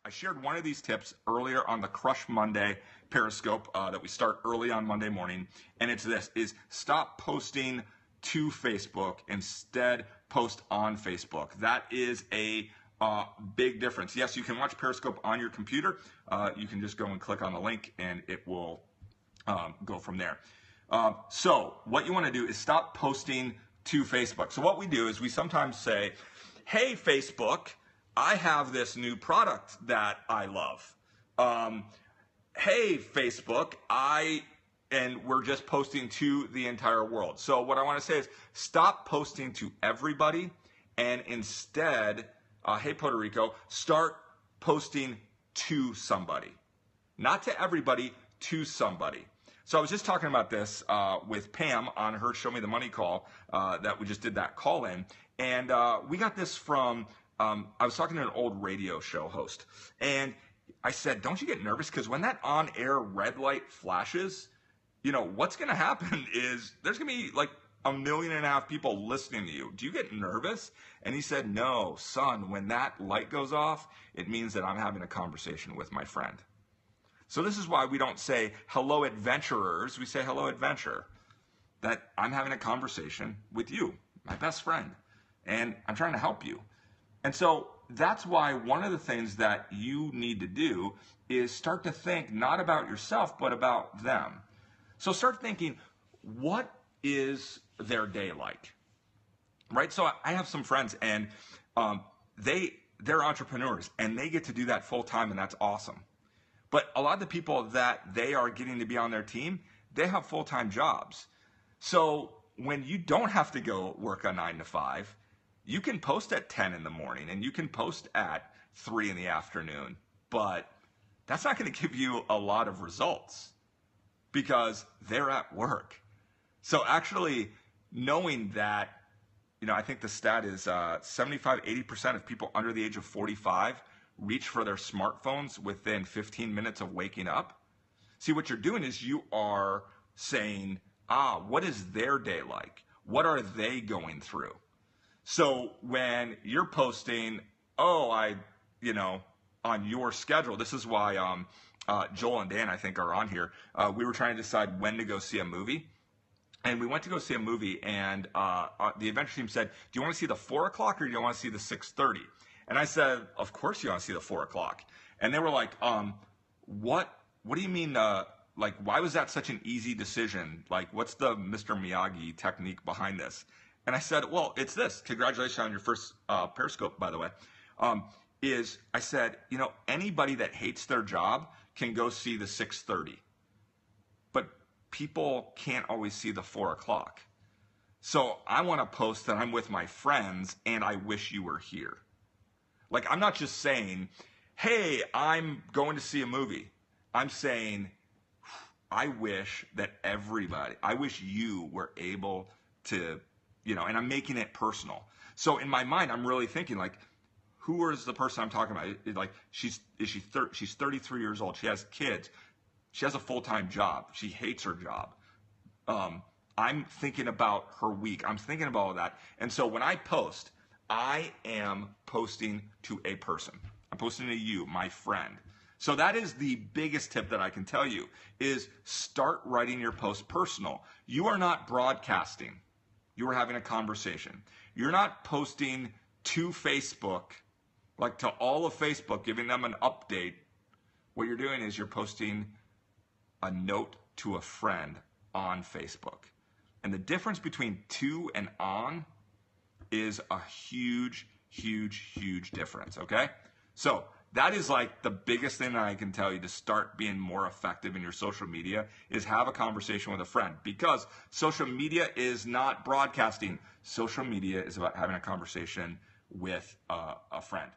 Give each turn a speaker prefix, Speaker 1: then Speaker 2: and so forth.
Speaker 1: I shared one of these tips earlier on the Crush Monday Periscope that we start early on Monday morning, and it's this, is stop posting to Facebook, instead post on Facebook. That is a big difference. Yes, you can watch Periscope on your computer. You can just go and click on the link and it will go from there. So what you want to do is stop posting to Facebook. So what we do is we sometimes say, hey, Facebook, I have this new product that I love. Hey, Facebook, and we're just posting to the entire world. So what I want to say is stop posting to everybody and instead, hey, Puerto Rico, start posting to somebody. Not to everybody, to somebody. So I was just talking about this with Pam on her Show Me the Money call that we just did that call in. And we got this from, I was talking to an old radio show host. And I said, don't you get nervous? Because when that on-air red light flashes, you know, what's going to happen is there's going to be like 1.5 million people listening to you. Do you get nervous? And he said, no, son, when that light goes off, it means that I'm having a conversation with my friend. So this is why we don't say, hello, adventurers. We say, hello, adventure. That I'm having a conversation with you, my best friend, and I'm trying to help you. And so that's why one of the things that you need to do is start to think not about yourself, but about them. So start thinking, what is their day like? Right? So I have some friends and they're entrepreneurs and they get to do that full time, and that's awesome. But a lot of the people that they are getting to be on their team, they have full-time jobs. So when you don't have to go work a 9 to 5, you can post at 10 in the morning and you can post at 3 in the afternoon. But that's not going to give you a lot of results because they're at work. So actually knowing that, you know, I think the stat is 75-80% of people under the age of 45 reach for their smartphones within 15 minutes of waking up. See, what you're doing is you are saying, what is their day like? What are they going through? So when you're posting, on your schedule, this is why Joel and Dan, I think, are on here. We were trying to decide when to go see a movie. And we went to go see a movie, and the adventure team said, do you want to see the 4 o'clock or do you want to see the 6:30? And I said, of course you want to see the 4 o'clock. And they were like, what do you mean, why was that such an easy decision? Like, what's the Mr. Miyagi technique behind this? And I said, well, it's this. Congratulations on your first Periscope, by the way. I said, anybody that hates their job can go see the 6:30. But people can't always see the 4 o'clock. So I want to post that I'm with my friends and I wish you were here. Like, I'm not just saying, hey, I'm going to see a movie. I'm saying, I wish you were able to, and I'm making it personal. So in my mind, I'm really thinking, like, who is the person I'm talking about? Like, she's 33 years old. She has kids. She has a full-time job. She hates her job. I'm thinking about her week. I'm thinking about all that. And so when I post, I am posting to a person. I'm posting to you, my friend. So that is the biggest tip that I can tell you, is start writing your post personal. You are not broadcasting. You are having a conversation. You're not posting to Facebook, like to all of Facebook, giving them an update. What you're doing is you're posting a note to a friend on Facebook. And the difference between to and on is a huge, huge, huge difference, okay? So that is like the biggest thing that I can tell you to start being more effective in your social media, is have a conversation with a friend, because social media is not broadcasting. Social media is about having a conversation with a friend.